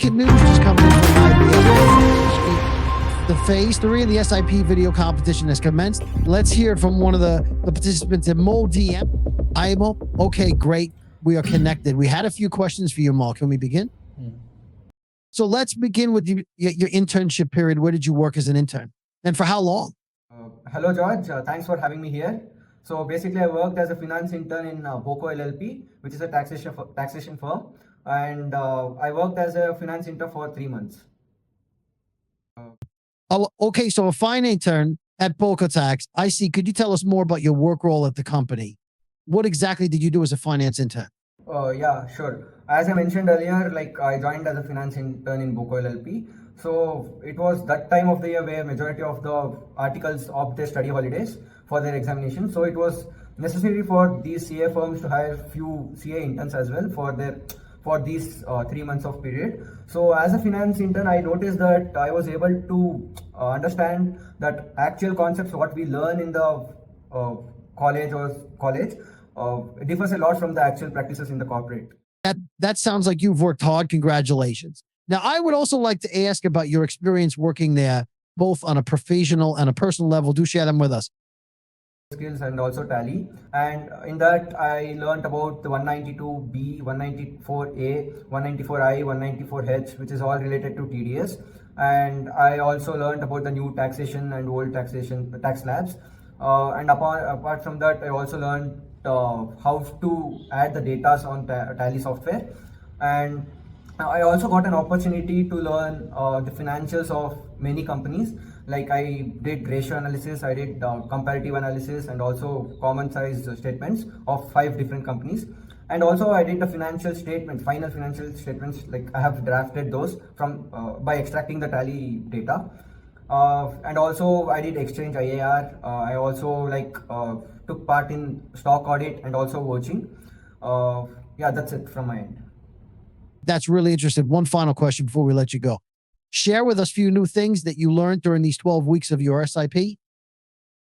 breaking news just coming in from IBS Bangalore. The phase 3 of the SIP video competition has commenced. Let's hear from one of the participants, Amogh DM. Hi, Amogh. Okay, great. We are connected. We had a few questions for you, Amogh. Can we begin? So let's begin with your internship period. Where did you work as an intern? And for how long? Hello, George. Thanks for having me here. So basically, I worked as a finance intern in BOCO LLP, which is a taxation firm. And I worked as a finance intern for 3 months. Oh, okay, so a fine intern at BOCO Tax. I see. Could you tell us more about your work role at the company? What exactly did you do as a finance intern? Yeah, sure. As I mentioned earlier, like I joined as a finance intern in BOCO LLP. So it was that time of the year where majority of the articles opt their study holidays for their examination. So it was necessary for these CA firms to hire few CA interns as well for these 3 months of period. So as a finance intern, I noticed that I was able to understand that actual concepts, what we learn in the college differs a lot from the actual practices in the corporate. That sounds like you've worked hard. Congratulations. Now, I would also like to ask about your experience working there, both on a professional and a personal level. Do share them with us. Skills and also tally, and in that I learned about the 192B, 194A, 194I, 194H, which is all related to TDS. And I also learned about the new taxation and old taxation tax slabs. And apart from that, I also learned how to add the data on tally software. And I also got an opportunity to learn the financials of many companies. Like I did ratio analysis, I did comparative analysis, and also common size statements of 5 different companies. And also I did the final financial statements, like I have drafted those from by extracting the tally data. And also I did exchange IAR. I also took part in stock audit and also watching. Yeah, that's it from my end. That's really interesting. One final question before we let you go. Share with us a few new things that you learned during these 12 weeks of your SIP.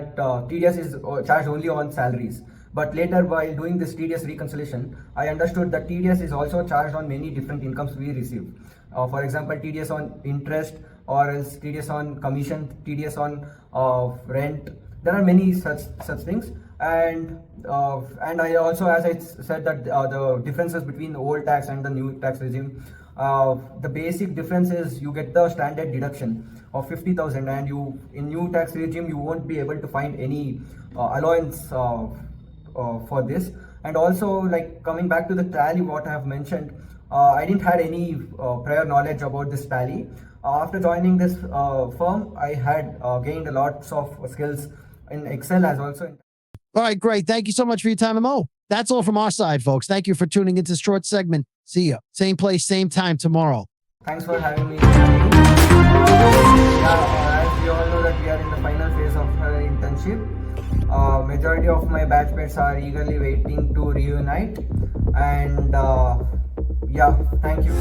TDS is charged only on salaries. But later, while doing this TDS reconciliation, I understood that TDS is also charged on many different incomes we receive. For example, TDS on interest, or else TDS on commission, TDS on rent. There are many such things. And I also, as I said, that the differences between the old tax and the new tax regime. The basic difference is you get the standard deduction of 50,000, and in new tax regime you won't be able to find any allowance for this. And also, like coming back to the tally, what I have mentioned, I didn't had any prior knowledge about this tally. After joining this firm, I had gained a lot of skills in Excel as also. All right, great. Thank you so much for your time, Amogh. That's all from our side, folks. Thank you for tuning into this short segment. See ya. Same place, same time tomorrow. Thanks for having me. As we all know that we are in the final phase of our internship. Majority of my batchmates are eagerly waiting to reunite. And yeah, thank you.